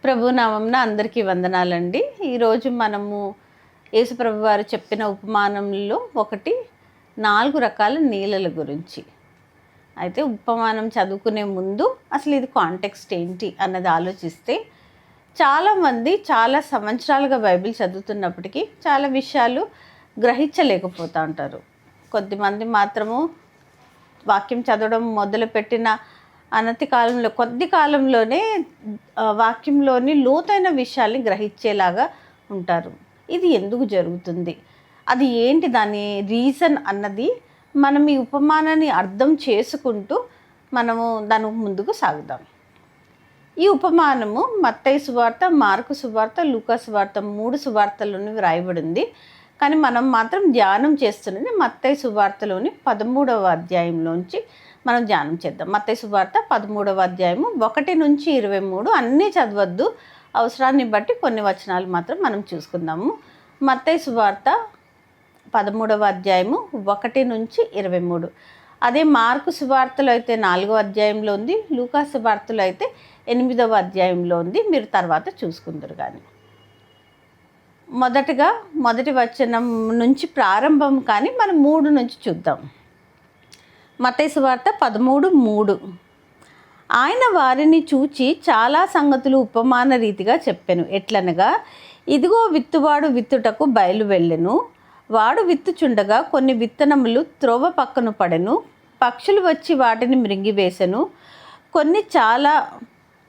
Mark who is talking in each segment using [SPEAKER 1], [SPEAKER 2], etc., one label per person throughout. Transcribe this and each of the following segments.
[SPEAKER 1] ప్రభునామంన అందరికీ వందనాలండి. ఈరోజు మనము యేసుప్రభు వారు చెప్పిన ఉపమానంలో ఒకటి 4 రకాల నీళ్ళల గురించి. అయితే ఉపమానం చదువుకునే ముందు అసలు ఇది కాంటెక్స్ట్ ఏంటి అన్నది ఆలోచిస్తే, చాలామంది చాలా సంవత్సరాలుగా బైబిల్ చదువుతున్నప్పటికీ చాలా విషయాలు గ్రహించలేకపోతూ ఉంటారు. కొద్దిమంది మాత్రము వాక్యం చదవడం మొదలుపెట్టిన అనతి కాలంలో కొద్ది కాలంలోనే వాక్యంలోని లోతైన విషయాల్ని గ్రహించేలాగా ఉంటారు. ఇది ఎందుకు జరుగుతుంది, అది ఏంటి, దాని రీజన్ అన్నది మనం ఈ ఉపమానాన్ని అర్థం చేసుకుంటూ మనము దాని ముందుకు సాగుదాం. ఈ ఉపమానము మత్తయి సువార్త, మార్కు సువార్త, లూకా సువార్త 3 సువార్తల్లోని వ్రాయబడింది. కానీ మనం మాత్రం ధ్యానం చేస్తున్నది మత్తయి సువార్తలోని 13వ అధ్యాయంలోంచి మనం ధ్యానం చేద్దాం. మత్తయి సువార్త 13వ అధ్యాయము 1 నుంచి 23. అన్నీ చదవద్దు, అవసరాన్ని బట్టి కొన్ని వచనాలు మాత్రం మనం చూసుకుందాము. మత్తయి సువార్త 13వ అధ్యాయము 1 నుంచి 23. అదే మార్కు సువార్తలో అయితే 4వ అధ్యాయంలో ఉంది, లూకా సువార్తలో అయితే 8వ అధ్యాయంలో ఉంది. మీరు తర్వాత చూసుకుందరు. కానీ మొదటగా మొదటి వచనం నుంచి ప్రారంభం, కానీ మనం 3 నుంచి చూద్దాం. మత్తయి సువార్త 13:3. ఆయన వారిని చూచి చాలా సంగతులు ఉపమాన రీతిగా చెప్పెను. ఎట్లనగా, ఇదిగో విత్తువాడు విత్తుటకు బయలు వెళ్ళెను. వాడు విత్తుచుండగా కొన్ని విత్తనములు త్రోవ పక్కన పడెను. పక్షులు వచ్చి వాటిని మృంగివేసెను. కొన్ని చాలా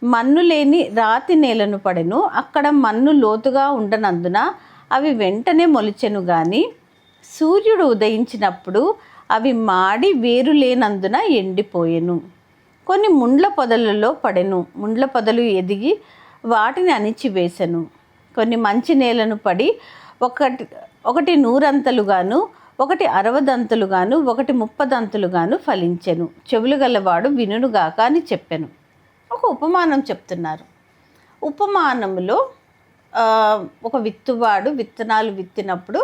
[SPEAKER 1] మన్ను లేని రాతి నేలను పడెను. అక్కడ మన్ను లోతుగా ఉండనందున అవి వెంటనే మొలిచెను. కానీ సూర్యుడు ఉదయించినప్పుడు అవి మాడి వేరు లేనందున ఎండిపోయెను. కొన్ని ముండ్ల పొదలలో పడెను. ముండ్ల పొదలు ఎదిగి వాటిని అణిచివేసెను. కొన్ని మంచి నేలను పడి ఒకటి 100 అంతలుగాను, ఒకటి 60 అంతలుగాను, ఒకటి 30 అంతలుగాను ఫలించెను. చెవులు గలవాడు వినుగాక అని చెప్పెను. ఒక ఉపమానం చెప్తున్నారు. ఉపమానంలో ఒక విత్తువాడు విత్తనాలు విత్తినప్పుడు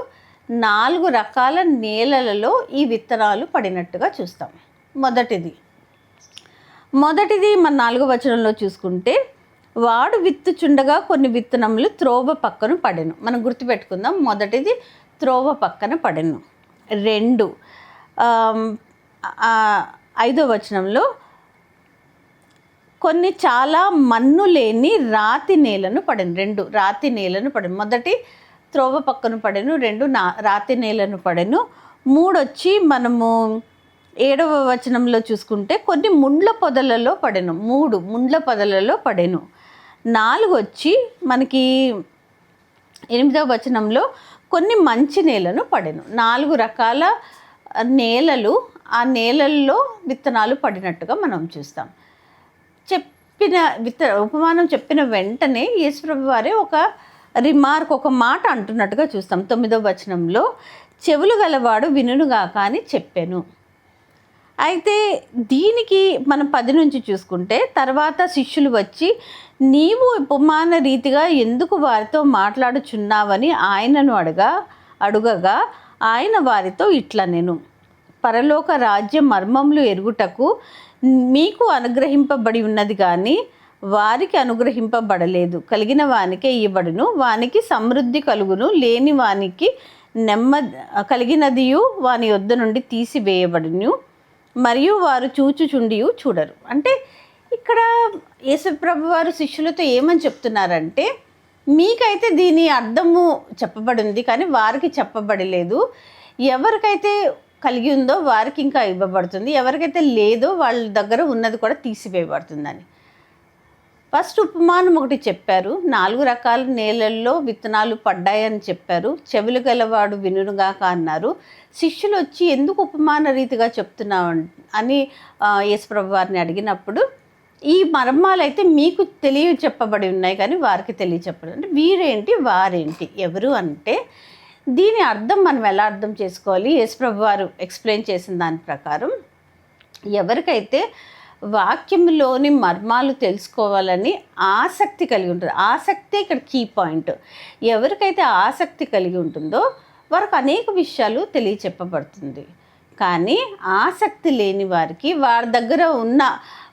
[SPEAKER 1] 4 రకాల నేలలలో ఈ విత్తనాలు పడినట్టుగా చూస్తాం. మొదటిది మన 4వ వచనంలో చూసుకుంటే, వాడు విత్తుచుండగా కొన్ని విత్తనములు త్రోవ పక్కన పడెను. మనం గుర్తుపెట్టుకుందాం. మొదటిది త్రోవ పక్కన పడెను. 2 5వ వచనంలో కొన్ని చాలా మన్ను లేని రాతి నేలను పడెను. 2 రాతి నేలను పడెను. మొదటి త్రోవ పక్కన పడెను, 2 రాతి నేలను పడెను. 3 వచ్చి మనము 7వ వచనంలో చూసుకుంటే కొన్ని ముండ్ల పొదలలో పడెను. 3 ముండ్ల పొదలలో పడెను. 4 వచ్చి మనకి 8వ వచనంలో కొన్ని మంచి నేలను పడెను. 4 రకాల నేలలు, ఆ నేలల్లో విత్తనాలు పడినట్టుగా మనం చూస్తాం. ఉపమానం చెప్పిన వెంటనే యేసుప్రభు వారే ఒక రిమార్క్, ఒక మాట అంటున్నట్టుగా చూస్తాం. 9వ వచనంలో చెవులు గలవాడు వినుగాక అని చెప్పాను. అయితే దీనికి మనం 10 నుంచి చూసుకుంటే, తర్వాత శిష్యులు వచ్చి నీవు ఉపమాన రీతిగా ఎందుకు వారితో మాట్లాడుచున్నావని ఆయనను అడుగగా ఆయన వారితో ఇట్లా, నేను పరలోక రాజ్య మర్మములు ఎరుగుటకు మీకు అనుగ్రహింపబడి ఉన్నది, కానీ వారికి అనుగ్రహింపబడలేదు. కలిగిన వానికే ఇవ్వబడును, వానికి సమృద్ధి కలుగును. లేని వానికి కలిగినదియు వాని యొద్ద నుండి తీసివేయబడును. మరియు వారు చూచుచుండియు చూడరు. అంటే ఇక్కడ యేసుప్రభు వారు శిష్యులతో ఏమని చెప్తున్నారంటే, మీకైతే దీని అర్థము చెప్పబడింది, కానీ వారికి చెప్పబడలేదు. ఎవరికైతే కలిగి ఉందో వారికి ఇంకా ఇవ్వబడుతుంది, ఎవరికైతే లేదో వాళ్ళ దగ్గర ఉన్నది కూడా తీసివేయబడుతుందని. ఫస్ట్ ఉపమానం ఒకటి చెప్పారు. 4 రకాల నేలల్లో విత్తనాలు పడ్డాయని చెప్పారు. చెవులు గలవాడు వినుగాక అన్నారు. శిష్యులు వచ్చి ఎందుకు ఉపమాన రీతిగా చెప్తున్నావు అని యేసుప్రభు వారిని అడిగినప్పుడు, ఈ మర్మాలు అయితే మీకు చెప్పబడి ఉన్నాయి, కానీ వారికి తెలియచెప్పడం. అంటే వీరేంటి వారేంటి ఎవరు అంటే, దీని అర్థం మనం ఎలా అర్థం చేసుకోవాలి? యేసుప్రభు వారు ఎక్స్ప్లెయిన్ చేసిన దాని ప్రకారం, ఎవరికైతే వాక్యంలోని మర్మాలు తెలుసుకోవాలని ఆసక్తి కలిగి ఉంటుంది, ఆసక్తి ఇక్కడ కీ పాయింట్. ఎవరికైతే ఆసక్తి కలిగి ఉంటుందో వారికి అనేక విషయాలు తెలియచెప్పబడుతుంది. కానీ ఆసక్తి లేని వారికి వారి దగ్గర ఉన్న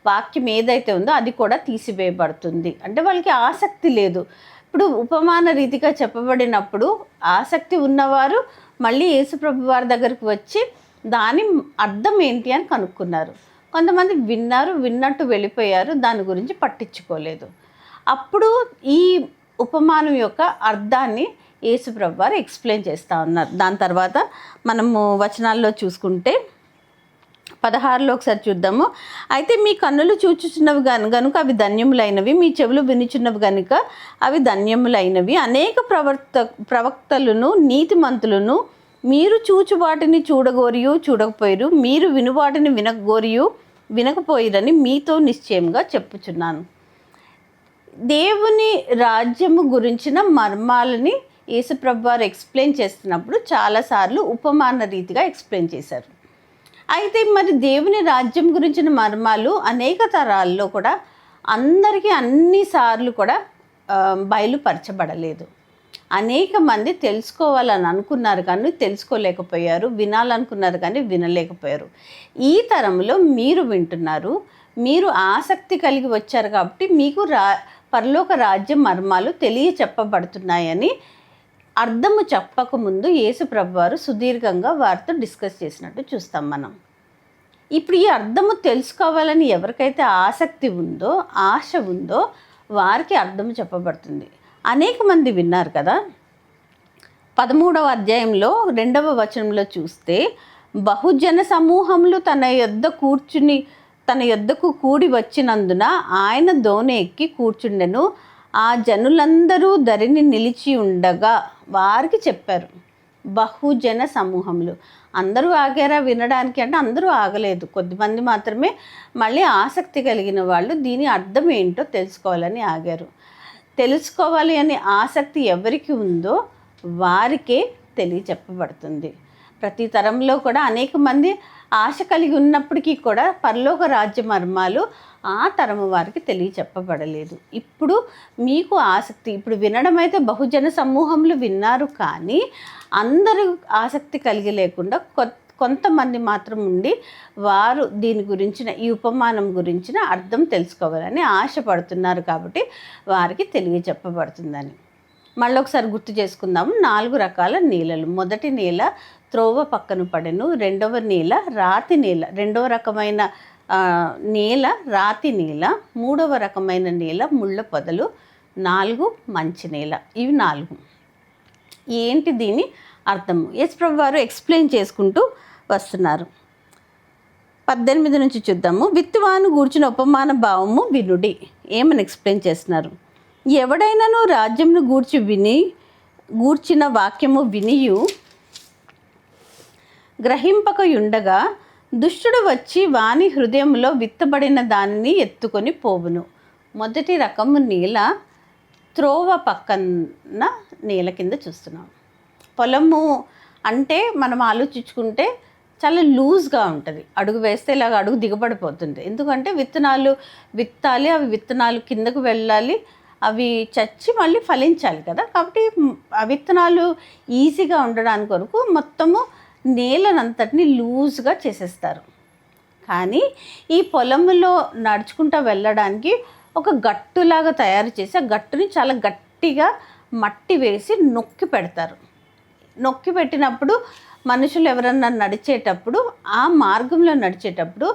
[SPEAKER 1] వాక్యం ఏదైతే ఉందో అది కూడా తీసివేయబడుతుంది. అంటే వాళ్ళకి ఆసక్తి లేదు. ఇప్పుడు ఉపమాన రీతిగా చెప్పబడినప్పుడు ఆసక్తి ఉన్నవారు మళ్ళీ యేసుప్రభు వారి దగ్గరికి వచ్చి దాని అర్థం ఏంటి అని కనుక్కున్నారు. కొంతమంది విన్నట్టు వెళ్ళిపోయారు, దాని గురించి పట్టించుకోలేదు. అప్పుడు ఈ ఉపమానం యొక్క అర్థాన్ని యేసుప్రభు వారు ఎక్స్ప్లెయిన్ చేస్తూ ఉన్నారు. దాని తర్వాత మనము వచనాల్లో చూసుకుంటే 16లో ఒకసారి చూద్దాము. అయితే మీ కన్నులు చూచుచున్నవి గనుక అవి ధన్యములైనవి, మీ చెవులు వినుచున్నవి కనుక అవి ధన్యములైనవి. అనేక ప్రవక్తలను నీతిమంతులను మీరు చూచు వాటిని చూడగోరియు చూడకపోయిరు, మీరు విను వాటిని వినగోరియు వినకపోయిరని మీతో నిశ్చయంగా చెప్పుచున్నాను. దేవుని రాజ్యము గురించిన మర్మాలని యేసుప్రభు వారు ఎక్స్ప్లెయిన్ చేస్తున్నప్పుడు చాలాసార్లు ఉపమాన రీతిగా ఎక్స్ప్లెయిన్ చేశారు. అయితే మరి దేవుని రాజ్యం గురించిన మర్మాలు అనేక తరాల్లో కూడా అందరికీ అన్నిసార్లు కూడా బయలుపరచబడలేదు. అనేక మంది తెలుసుకోవాలని అనుకున్నారు కానీ తెలుసుకోలేకపోయారు, వినాలనుకున్నారు కానీ వినలేకపోయారు. ఈ తరంలో మీరు వింటున్నారు, మీరు ఆసక్తి కలిగి వచ్చారు కాబట్టి మీకు పరలోక రాజ్య మర్మాలు చెప్పబడుతున్నాయని అర్థము చెప్పకముందు యేసుప్రభు వారు సుదీర్ఘంగా వారితో డిస్కస్ చేసినట్టు చూస్తాం మనం. ఇప్పుడు ఈ అర్థము తెలుసుకోవాలని ఎవరికైతే ఆసక్తి ఉందో, ఆశ ఉందో వారికి అర్థము చెప్పబడుతుంది. అనేక మంది విన్నారు కదా. 13వ అధ్యాయంలో 2వ వచనంలో చూస్తే బహుజన సమూహములు తన యొద్దకు కూడి వచ్చినందున ఆయన దోణి ఎక్కి కూర్చుండెను. ఆ జనులందరూ ధరిని నిలిచి ఉండగా వారికి చెప్పారు. బహుజన సమూహములు అందరూ ఆగారా వినడానికి అంటే అందరూ ఆగలేదు, కొద్దిమంది మాత్రమే మళ్ళీ ఆసక్తి కలిగిన వాళ్ళు దీని అర్థం ఏంటో తెలుసుకోవాలని ఆగారు. తెలుసుకోవాలి అనే ఆసక్తి ఎవరికి ఉందో వారికే చెప్పబడుతుంది. ప్రతి తరంలో కూడా అనేక మంది ఆశ కలిగి ఉన్నప్పటికీ కూడా పరలోక రాజ్య మర్మాలు ఆ తరము వారికి చెప్పబడలేదు. ఇప్పుడు మీకు ఆసక్తి, ఇప్పుడు వినడం అయితే బహుజన సమూహములు విన్నారు కానీ అందరూ ఆసక్తి కలిగి లేకుండా కొంతమంది మాత్రం ఉండి వారు దీని గురించిన ఈ ఉపమానం గురించిన అర్థం తెలుసుకోవాలని ఆశపడుతున్నారు కాబట్టి వారికి చెప్పబడుతుందని. మళ్ళీ ఒకసారి గుర్తు చేసుకుందాము. 4 రకాల నీళ్ళలు. మొదటి నీళ్ళ త్రోవ పక్కన పడెను, రెండవ నీళ్ళ రాతి నీళ్ళ, రెండవ రకమైన నేల రాతి నేల, 3వ రకమైన నేల ముళ్ళ పొదలు, 4 మంచి నేల. ఇవి 4. ఏంటి దీని అర్థము? యేసుప్రభు వారు ఎక్స్ప్లెయిన్ చేసుకుంటూ వస్తున్నారు. 18 నుంచి చూద్దాము. విత్తువాను గూర్చిన ఉపమాన భావము వినుడి. ఏమని ఎక్స్ప్లెయిన్ చేస్తున్నారు? ఎవడైనాను రాజ్యమును గూర్చిన వాక్యము వినియు గ్రహింపకయుండగా దుష్టుడు వచ్చి వాని హృదయంలో విత్తబడిన దానిని ఎత్తుకొని పోవును. మొదటి రకము నేల త్రోవ పక్కన నేల కింద చూస్తున్నాం. పొలము అంటే మనం ఆలోచించుకుంటే చాలా లూజ్గా ఉంటుంది, అడుగు వేస్తే ఇలాగ అడుగు దిగబడిపోతుంది. ఎందుకంటే విత్తనాలు విత్తాలి, అవి విత్తనాలు కిందకు వెళ్ళాలి, అవి చచ్చి మళ్ళీ ఫలించాలి కదా. కాబట్టి ఆ విత్తనాలు ఈజీగా ఉండడానికి కొరకు మొత్తము నేలనంతటిని లూజ్గా చేసేస్తారు. కానీ ఈ పొలంలో నడుచుకుంటూ వెళ్ళడానికి ఒక గట్టులాగా తయారు చేసి ఆ గట్టుని చాలా గట్టిగా మట్టి వేసి నొక్కి పెడతారు. నొక్కి పెట్టినప్పుడు మనుషులు ఎవరన్నా నడిచేటప్పుడు ఆ మార్గంలో నడిచేటప్పుడు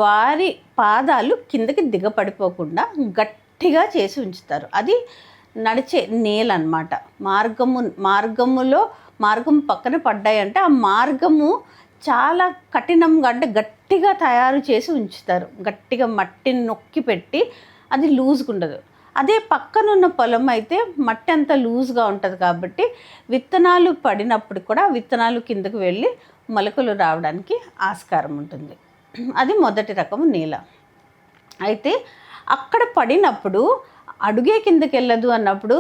[SPEAKER 1] వారి పాదాలు కిందకి దిగపడిపోకుండా గట్టిగా చేసి ఉంచుతారు. అది నడిచే నేల అన్నమాట. మార్గం పక్కన పడ్డాయంటే ఆ మార్గము చాలా కఠినంగా అంటే గట్టిగా తయారు చేసి ఉంచుతారు. గట్టిగా మట్టిని నొక్కి పెట్టి అది లూజ్గా ఉండదు. అదే పక్కనున్న పొలం అయితే మట్టి అంతా లూజ్గా ఉంటుంది కాబట్టి విత్తనాలు పడినప్పుడు కూడా విత్తనాలు కిందకు వెళ్ళి మొలకలు రావడానికి ఆస్కారం ఉంటుంది. అది మొదటి రకము నేల. అయితే అక్కడ పడినప్పుడు అడుగే కిందకి వెళ్ళదు అన్నప్పుడు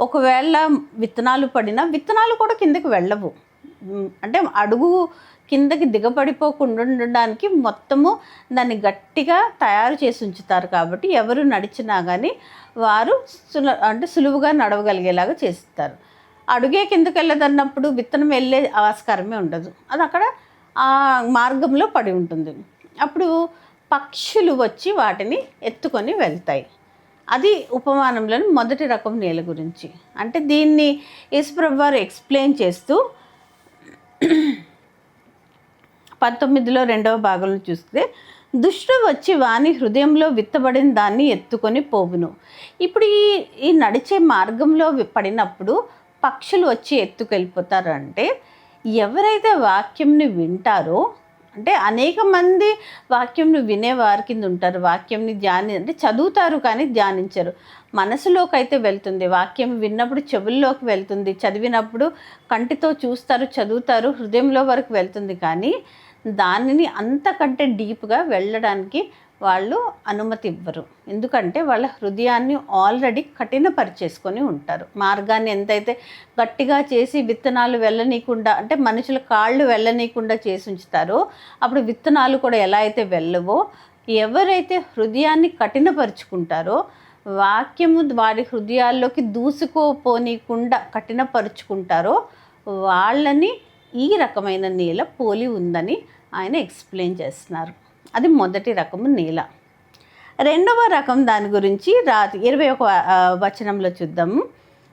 [SPEAKER 1] ఒకవేళ విత్తనాలు పడినా విత్తనాలు కూడా కిందకి వెళ్ళవు. అంటే అడుగు కిందకి దిగబడిపోకుండా ఉండడానికి మొత్తము దాన్ని గట్టిగా తయారు చేసి ఉంచుతారు. కాబట్టి ఎవరు నడిచినా కానీ వారు సులువుగా నడవగలిగేలాగా చేస్తారు. అడుగే కిందకి వెళ్ళదన్నప్పుడు విత్తనం వెళ్ళే ఆస్కారమే ఉండదు, అది అక్కడ ఆ మార్గంలో పడి ఉంటుంది. అప్పుడు పక్షులు వచ్చి వాటిని ఎత్తుకొని వెళ్తాయి. అది ఉపమానంలోని మొదటి రకం నేల గురించి. అంటే దీన్ని యేసుప్రభు వారు ఎక్స్ప్లెయిన్ చేస్తూ 19లో 2వ భాగంలో చూస్తే, దుష్టుడు వచ్చి వాని హృదయంలో విత్తబడిన దాన్ని ఎత్తుకొని పోవును. ఇప్పుడు ఈ నడిచే మార్గంలో పడినప్పుడు పక్షులు వచ్చి ఎత్తుకెళ్ళిపోతారు. అంటే ఎవరైతే వాక్యంని వింటారో, అంటే అనేక మంది వాక్యంను వినేవారి కింద ఉంటారు. వాక్యంని అంటే చదువుతారు కానీ ధ్యానించరు. మనసులోకి అయితే వెళ్తుంది. వాక్యం విన్నప్పుడు చెవుల్లోకి వెళ్తుంది, చదివినప్పుడు కంటితో చూస్తారు, చదువుతారు, హృదయంలో వరకు వెళ్తుంది. కానీ దానిని అంతకంటే డీప్గా వెళ్ళడానికి వాళ్ళు అనుమతి ఇవ్వరు. ఎందుకంటే వాళ్ళ హృదయాన్ని ఆల్రెడీ కఠినపరిచేసుకొని ఉంటారు. మార్గాన్ని ఎంతైతే గట్టిగా చేసి విత్తనాలు వెళ్ళనీయకుండా, అంటే మనుషుల కాళ్ళు వెళ్ళనీయకుండా చేసి ఉంచుతారో, అప్పుడు విత్తనాలు కూడా ఎలా అయితే వెళ్ళవో, ఎవరైతే హృదయాన్ని కఠినపరుచుకుంటారో, వాక్యము వారి హృదయాల్లోకి దూసుకోపోనీయకుండా కఠినపరుచుకుంటారో వాళ్ళని ఈ రకమైన నేల పోలి ఉందని ఆయన ఎక్స్ప్లెయిన్ చేస్తున్నారు. అది మొదటి రకము నేల. రెండవ రకం దాని గురించి 21వ వచనంలో చూద్దాము.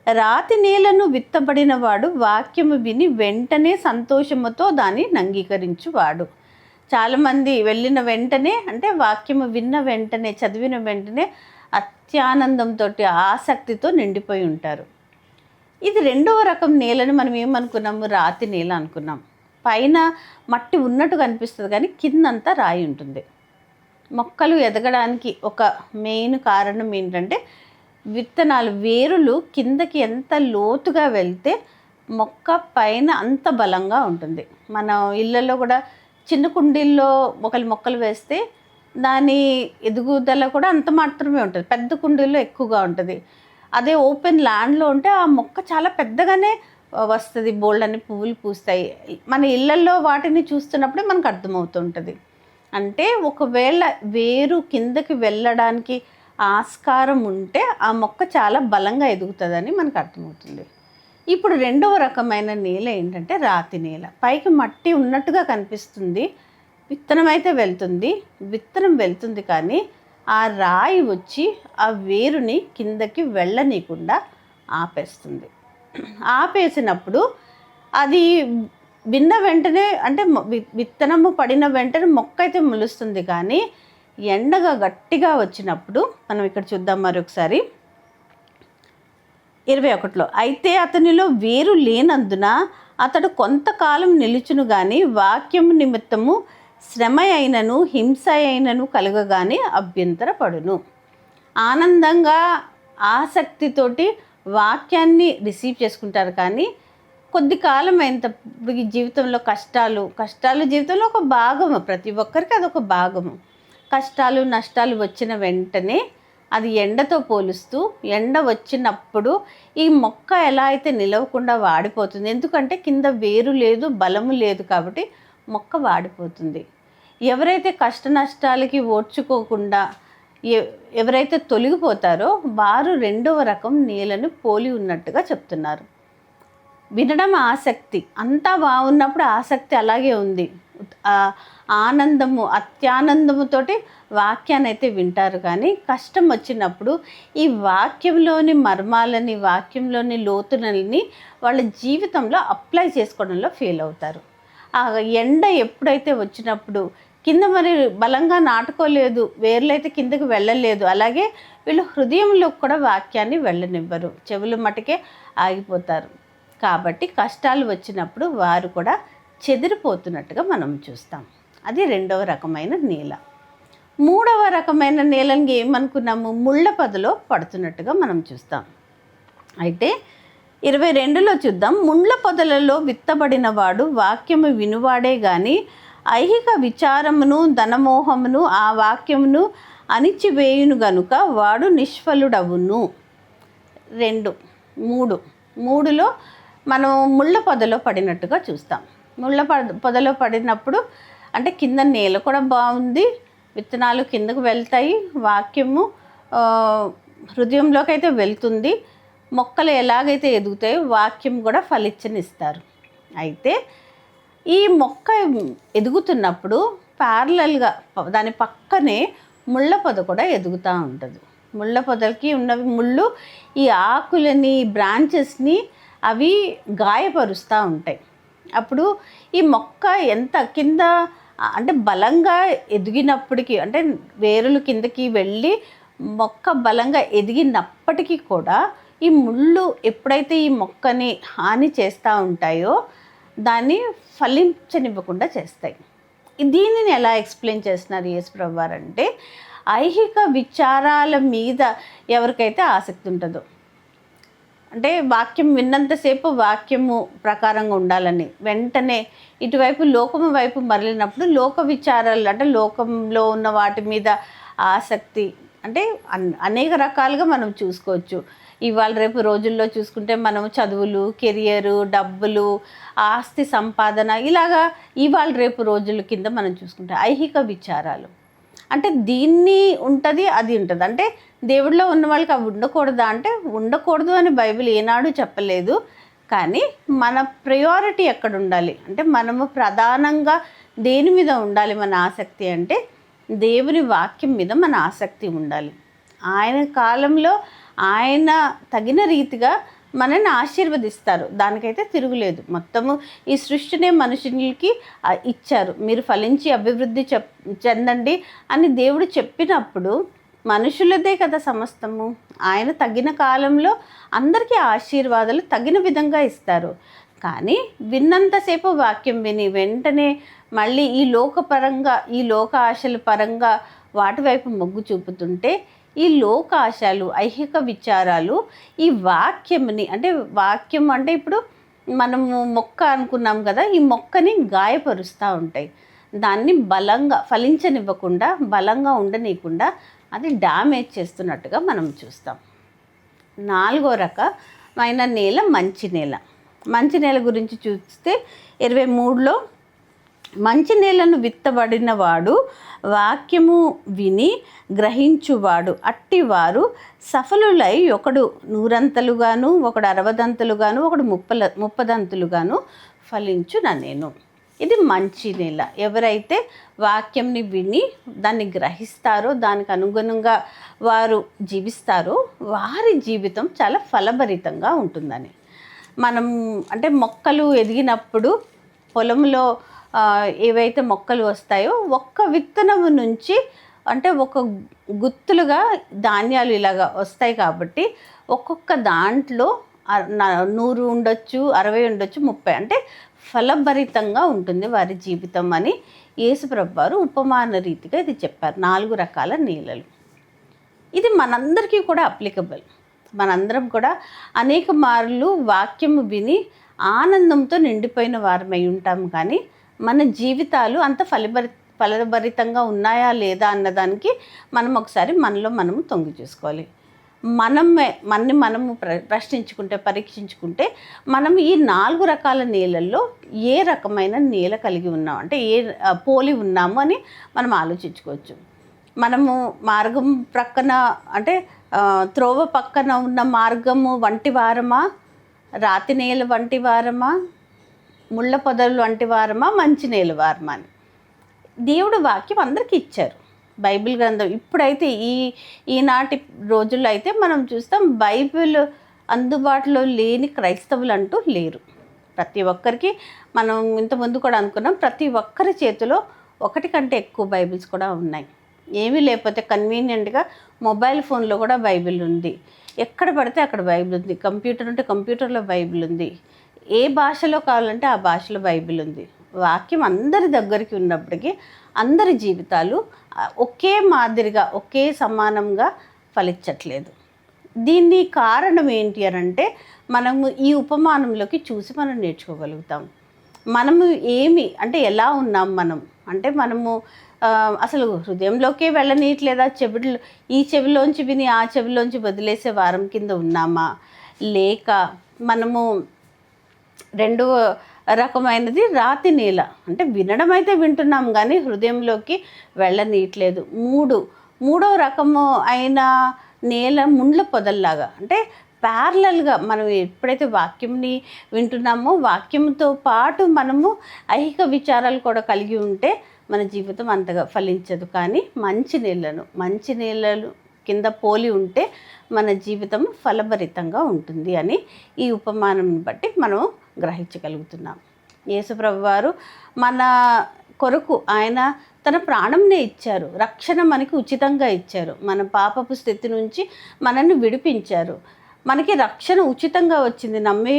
[SPEAKER 1] రాతి నేలను విత్తబడిన వాడు వాక్యము విని వెంటనే సంతోషముతో దాన్ని అంగీకరించువాడు. చాలామంది వెళ్ళిన వెంటనే, అంటే వాక్యము విన్న వెంటనే, చదివిన వెంటనే అత్యానందంతో, ఆసక్తితో నిండిపోయి ఉంటారు. ఇది రెండవ రకం నేలని మనం ఏమనుకున్నాము? రాతి నేల అనుకున్నాం. పైన మట్టి ఉన్నట్టు కనిపిస్తుంది కానీ కిందంతా రాయి ఉంటుంది. మొక్కలు ఎదగడానికి ఒక మెయిన్ కారణం ఏంటంటే, విత్తనాలు వేరులు కిందకి ఎంత లోతుగా వెళ్తే మొక్క పైన అంత బలంగా ఉంటుంది. మన ఇళ్ళల్లో కూడా చిన్న కుండీల్లో మొక్కలు వేస్తే దాని ఎదుగుదల కూడా అంత మాత్రమే ఉంటుంది. పెద్ద కుండీల్లో ఎక్కువగా ఉంటుంది. అదే ఓపెన్ ల్యాండ్లో ఉంటే ఆ మొక్క చాలా పెద్దగానే వస్తుంది, బోల్డ్ అని పువ్వులు పూస్తాయి. మన ఇళ్ళల్లో వాటిని చూస్తున్నప్పుడే మనకు అర్థమవుతుంటుంది. అంటే ఒకవేళ వేరు కిందకి వెళ్ళడానికి ఆస్కారం ఉంటే ఆ మొక్క చాలా బలంగా ఎదుగుతుందని మనకు అర్థమవుతుంది. ఇప్పుడు రెండవ రకమైన నేల ఏంటంటే రాతి నేల. పైకి మట్టి ఉన్నట్టుగా కనిపిస్తుంది, విత్తనం అయితే విత్తనం వెళ్తుంది కానీ ఆ రాయి వచ్చి ఆ వేరుని కిందకి వెళ్ళనీయకుండా ఆపేస్తుంది. ఆపేసినప్పుడు అది విన్న వెంటనే, అంటే విత్తనము పడిన వెంటనే మొక్క అయితే మొలుస్తుంది. కానీ ఎండగా గట్టిగా వచ్చినప్పుడు, మనం ఇక్కడ చూద్దాం మరొకసారి 21లో, అయితే అతనిలో వేరు లేనందున అతడు కొంతకాలం నిలుచును కానీ వాక్యము నిమిత్తము శ్రమ అయినను హింస అయినను కలగగానే అభ్యంతరపడును. ఆనందంగా ఆసక్తితోటి వాక్యాన్ని రిసీవ్ చేసుకుంటారు కానీ కొద్ది కాలం అయినప్పుడు జీవితంలో కష్టాలు జీవితంలో ఒక భాగము, ప్రతి ఒక్కరికి అదొక భాగము. కష్టాలు నష్టాలు వచ్చిన వెంటనే అది ఎండతో పోలుస్తూ, ఎండ వచ్చినప్పుడు ఈ మొక్క ఎలా అయితే నిలవకుండా వాడిపోతుంది, ఎందుకంటే కింద వేరు లేదు, బలము లేదు, కాబట్టి మొక్క వాడిపోతుంది. ఎవరైతే కష్ట నష్టాలకి ఓర్చుకోకుండా ఎవరైతే తొలగిపోతారో వారు రెండవ రకం నేలను పోలి ఉన్నట్టుగా చెప్తున్నారు. వినడం ఆసక్తి, అంతా బాగున్నప్పుడు ఆసక్తి అలాగే ఉంది, ఆనందము అత్యానందముతోటి వాక్యాన్ని అయితే వింటారు. కానీ కష్టం వచ్చినప్పుడు ఈ వాక్యంలోని మర్మాలని, వాక్యంలోని లోతులని వాళ్ళ జీవితంలో అప్లై చేసుకోవడంలో ఫెయిల్ అవుతారు. ఆ ఎండ ఎప్పుడైతే వచ్చినప్పుడు కింద మరి బలంగా నాటుకోలేదు, వేర్లైతే కిందకి వెళ్ళలేదు, అలాగే వీళ్ళు హృదయంలో కూడా వాక్యాన్ని వెళ్ళనివ్వరు, చెవులు మటుకే ఆగిపోతారు. కాబట్టి కష్టాలు వచ్చినప్పుడు వారు కూడా చెదిరిపోతున్నట్టుగా మనం చూస్తాం. అది రెండవ రకమైన నేల. మూడవ రకమైన నేలని ఏమనుకున్నాము? ముళ్ళ పొదలో పడుతున్నట్టుగా మనం చూస్తాం. అయితే 22లో చూద్దాం. ముళ్ళ పొదలలో విత్తబడిన వాడు వాక్యము వినువాడే కానీ ఐహిక విచారమును ధనమోహమును ఆ వాక్యమును అణిచివేయును గనుక వాడు నిష్ఫలుడవును. 3లో మనం ముళ్ళ పొదలో పడినట్టుగా చూస్తాం. ముళ్ళ పొదలో పడినప్పుడు అంటే కింద నేల కూడా బాగుంది, విత్తనాలు కిందకు వెళ్తాయి, వాక్యము హృదయంలోకి అయితే వెళ్తుంది, మొక్కలు ఎలాగైతే ఎదుగుతాయో వాక్యం కూడా ఫలించనిస్తారు. అయితే ఈ మొక్క ఎదుగుతున్నప్పుడు ప్యారలల్గా దాని పక్కనే ముళ్ళ పొద కూడా ఎదుగుతూ ఉంటుంది. ముళ్ళ పొదలకి ఉన్నవి ముళ్ళు ఈ ఆకులని బ్రాంచెస్ని అవి గాయపరుస్తూ ఉంటాయి. అప్పుడు ఈ మొక్క ఎంత కింద అంటే బలంగా ఎదిగినప్పటికీ, అంటే వేరులు కిందకి వెళ్ళి మొక్క బలంగా ఎదిగినప్పటికీ కూడా ఈ ముళ్ళు ఎప్పుడైతే ఈ మొక్కని హాని చేస్తూ ఉంటాయో దాన్ని ఫలించనివ్వకుండా చేస్తాయి. దీనిని ఎలా ఎక్స్ప్లెయిన్ చేస్తున్నారు యేసుప్రభు వారు అంటే, ఐహిక విచారాల మీద ఎవరికైతే ఆసక్తి ఉంటుందో, అంటే వాక్యం విన్నంతసేపు వాక్యము ప్రకారంగా ఉండాలని, వెంటనే ఇటువైపు లోకము వైపు మరలినప్పుడు లోక విచారాలు, అంటే లోకంలో ఉన్న వాటి మీద ఆసక్తి, అంటే అనేక రకాలుగా మనం చూసుకోవచ్చు. ఇవాళ రేపు రోజుల్లో చూసుకుంటే మనం చదువులు, కెరియరు, డబ్బులు, ఆస్తి సంపాదన, ఇలాగా ఇవాళ రేపు రోజుల కింద మనం చూసుకుంటే ఐహిక విచారాలు, అంటే దీన్ని ఉంటుంది అది ఉంటుంది. అంటే దేవుడిలో ఉన్న వాళ్ళకి అవి ఉండకూడదా అంటే ఉండకూడదు అని బైబిల్ ఏనాడు చెప్పలేదు. కానీ మన ప్రయారిటీ ఎక్కడ ఉండాలి అంటే, మనము ప్రధానంగా దేని మీద ఉండాలి మన ఆసక్తి అంటే, దేవుని వాక్యం మీద మన ఆసక్తి ఉండాలి. ఆయన కాలంలో ఆయన తగిన రీతిగా మనల్ని ఆశీర్వదిస్తారు, దానికైతే తిరుగులేదు. మొత్తము ఈ సృష్టినే మనుషులకి ఇచ్చారు, మీరు ఫలించి అభివృద్ధి చెందండి అని దేవుడు చెప్పినప్పుడు మనుషులదే కదా సమస్తము. ఆయన తగిన కాలంలో అందరికీ ఆశీర్వాదాలు తగిన విధంగా ఇస్తారు. కానీ విన్నంతసేపు వాక్యం విని వెంటనే మళ్ళీ ఈ లోకపరంగా, ఈ లోక ఆశల పరంగా వాటి వైపు మొగ్గు చూపుతుంటే, ఈ లోక ఆశలు, ఐహిక విచారాలు ఈ వాక్యంని, అంటే వాక్యం అంటే ఇప్పుడు మనము మొక్క అనుకున్నాం కదా, ఈ మొక్కని గాయపరుస్తూ ఉంటాయి. దాన్ని బలంగా ఫలించనివ్వకుండా, బలంగా ఉండనీయకుండా అది డ్యామేజ్ చేస్తున్నట్టుగా మనం చూస్తాం. 4వ రకమైన నేల మంచి నేల. మంచి నేల గురించి చూస్తే 23లో, మంచి నేలను విత్తబడిన వాడు వాక్యము విని గ్రహించువాడు, అట్టివారు సఫలులై ఒకడు 100 ఒకడు 60 ఒకడు 30 ఫలించుననేను. ఇది మంచి నేల. ఎవరైతే వాక్యంని విని దాన్ని గ్రహిస్తారో, దానికి అనుగుణంగా వారు జీవిస్తారో వారి జీవితం చాలా ఫలభరితంగా ఉంటుందని. మనం అంటే మొక్కలు ఎదిగినప్పుడు పొలంలో ఏవైతే మొక్కలు వస్తాయో ఒక్క విత్తనము నుంచి అంటే ఒక గుత్తులుగా ధాన్యాలు ఇలాగా వస్తాయి. కాబట్టి ఒక్కొక్క దాంట్లో 100 ఉండొచ్చు, 60 ఉండొచ్చు, 30, అంటే ఫలభరితంగా ఉంటుంది వారి జీవితం అని యేసుప్రభు వారు ఉపమాన రీతిగా ఇది చెప్పారు. 4 రకాల నేలలు. ఇది మనందరికీ కూడా అప్లికబుల్. మనందరం కూడా అనేక మార్లు వాక్యము విని ఆనందంతో నిండిపోయిన వారమై ఉంటాం. కానీ మన జీవితాలు అంత ఫలభరితంగా ఉన్నాయా లేదా అన్నదానికి మనం ఒకసారి మనము తొంగి చూసుకోవాలి. మనము ప్రశ్నించుకుంటే, పరీక్షించుకుంటే మనం ఈ 4 రకాల నేలల్లో ఏ రకమైన నేల కలిగి ఉన్నాం, అంటే ఏ పోలి ఉన్నాము అని మనం ఆలోచించుకోవచ్చు. మనము మార్గం ప్రక్కన, అంటే త్రోవ పక్కన ఉన్న మార్గము వంటి వారమా, రాతి నేల వంటి వారమా, ముళ్ళ పొదలు వంటి వారమా, మంచి నేల వారమా అని దేవుడు వాక్యం అందరికీ ఇచ్చారు. బైబిల్ గ్రంథం ఇప్పుడైతే ఈనాటి రోజుల్లో అయితే మనం చూస్తాం, బైబిల్ అందుబాటులో లేని క్రైస్తవులు అంటూ లేరు. ప్రతి ఒక్కరికి, మనం ఇంతకుముందు కూడా అనుకున్నాం, ప్రతి ఒక్కరి చేతిలో 1 కంటే ఎక్కువ బైబిల్స్ కూడా ఉన్నాయి. ఏమీ లేకపోతే కన్వీనియంట్గా మొబైల్ ఫోన్లో కూడా బైబిల్ ఉంది, ఎక్కడ పడితే అక్కడ బైబిల్ ఉంది, కంప్యూటర్ ఉంటే కంప్యూటర్లో బైబిల్ ఉంది, ఏ భాషలో కావాలంటే ఆ భాషలో బైబిల్ ఉంది. వాక్యం అందరి దగ్గరికి ఉన్నప్పటికీ అందరి జీవితాలు ఒకే మాదిరిగా, ఒకే సమానంగా ఫలించట్లేదు. దీన్ని కారణం ఏంటి అని అంటే, మనము ఈ ఉపమానంలోకి చూసి మనం నేర్చుకోగలుగుతాం. మనము అంటే ఎలా ఉన్నాం మనం అంటే, మనము అసలు హృదయంలోకే వెళ్ళనీయట్లేదా, ఈ చెవిలోంచి విని ఆ చెవిలోంచి వదిలేసే వారం కింద ఉన్నామా, లేక మనము రెండవ రకమైనది రాతి నేల, అంటే వినడం అయితే వింటున్నాం కానీ హృదయంలోకి వెళ్ళనీయట్లేదు. మూడవ రకము అయిన నేల ముండ్ల పొదల్లాగా, అంటే ప్యారలల్గా మనం ఎప్పుడైతే వాక్యంని వింటున్నామో వాక్యంతో పాటు మనము ఐహిక విచారాలు కూడా కలిగి ఉంటే మన జీవితం అంతగా ఫలించదు. కానీ మంచి నీళ్ళలు కింద పోలి ఉంటే మన జీవితం ఫలభరితంగా ఉంటుంది అని ఈ ఉపమానం బట్టి మనం గ్రహించగలుగుతున్నాం. యేసుప్రభు వారు మన కొరకు ఆయన తన ప్రాణంనే ఇచ్చారు. రక్షణ మనకి ఉచితంగా ఇచ్చారు. మన పాపపు స్థితి నుంచి మనల్ని విడిపించారు. మనకి రక్షణ ఉచితంగా వచ్చింది. నమ్మి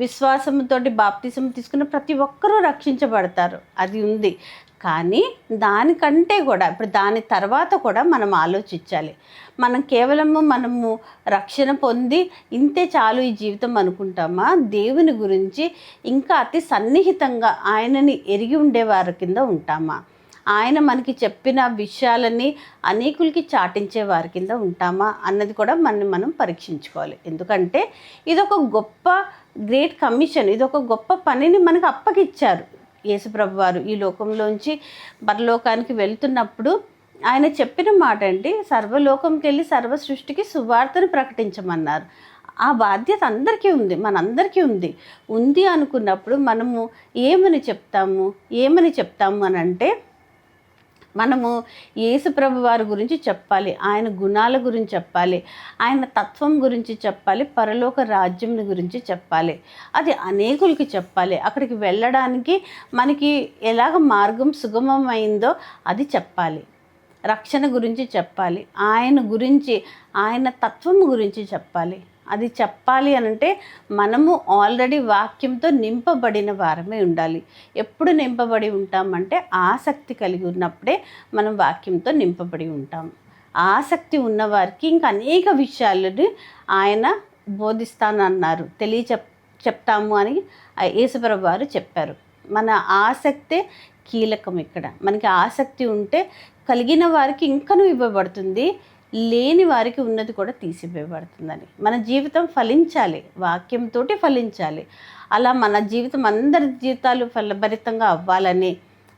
[SPEAKER 1] విశ్వాసంతో బాప్తిసం తీసుకున్న ప్రతి ఒక్కరూ రక్షించబడతారు, అది ఉంది. కానీ దానికంటే కూడా ఇప్పుడు దాని తర్వాత కూడా మనం ఆలోచించాలి. మనం కేవలము మనము రక్షణ పొంది ఇంతే చాలు ఈ జీవితం అనుకుంటామా? దేవుని గురించి ఇంకా అతి సన్నిహితంగా ఆయనని ఎరిగి ఉండేవారి కింద ఉంటామా? ఆయన మనకి చెప్పిన విషయాలని అనేకులకి చాటించే వారి కింద ఉంటామా అన్నది కూడా మనం పరీక్షించుకోవాలి. ఎందుకంటే ఇదొక గొప్ప గ్రేట్ కమిషన్, ఇదొక గొప్ప పనిని మనకు అప్పగిచ్చారు. యేసుప్రభు వారు ఈ లోకంలోంచి పరలోకానికి వెళ్తున్నప్పుడు ఆయన చెప్పిన మాట అండి, సర్వలోకంకి వెళ్ళి సర్వ సృష్టికి సువార్తను ప్రకటించమన్నారు. ఆ బాధ్యత అందరికీ ఉంది, మనందరికీ ఉంది అనుకున్నప్పుడు మనము ఏమని చెప్తాము అని అంటే, మనము యేసుప్రభు వారి గురించి చెప్పాలి, ఆయన గుణాల గురించి చెప్పాలి, ఆయన తత్వం గురించి చెప్పాలి, పరలోక రాజ్యం గురించి చెప్పాలి. అది అనేకులకి చెప్పాలి. అక్కడికి వెళ్ళడానికి మనకి ఎలాగ మార్గం సుగమమైందో అది చెప్పాలి. రక్షణ గురించి చెప్పాలి, ఆయన గురించి, ఆయన తత్వం గురించి చెప్పాలి. అది చెప్పాలి అనంటే మనము ఆల్రెడీ వాక్యంతో నింపబడిన వారమే ఉండాలి. ఎప్పుడు నింపబడి ఉంటామంటే ఆసక్తి కలిగి ఉన్నప్పుడే మనం వాక్యంతో నింపబడి ఉంటాం. ఆసక్తి ఉన్నవారికి ఇంకా అనేక విషయాలను ఆయన బోధిస్తానన్నారు, చెప్తాము అని యేసుప్రభు వారు చెప్పారు. మన ఆసక్తే కీలకం. ఇక్కడ మనకి ఆసక్తి ఉంటే కలిగిన వారికి ఇంకనూ ఇవ్వబడుతుంది, లేని వారికి ఉన్నది కూడా తీసివేయబడుతుందని. మన జీవితం ఫలించాలి, వాక్యంతో ఫలించాలి. అలా మన జీవితం అందరి జీవితాలు ఫలభరితంగా అవ్వాలని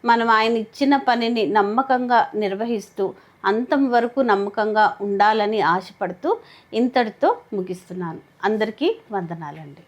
[SPEAKER 1] మనం ఆయన ఇచ్చిన పనిని నమ్మకంగా నిర్వహిస్తూ అంతం వరకు నమ్మకంగా ఉండాలని ఆశపడుతూ ఇంతటితో ముగిస్తున్నాను. అందరికీ వందనాలండి.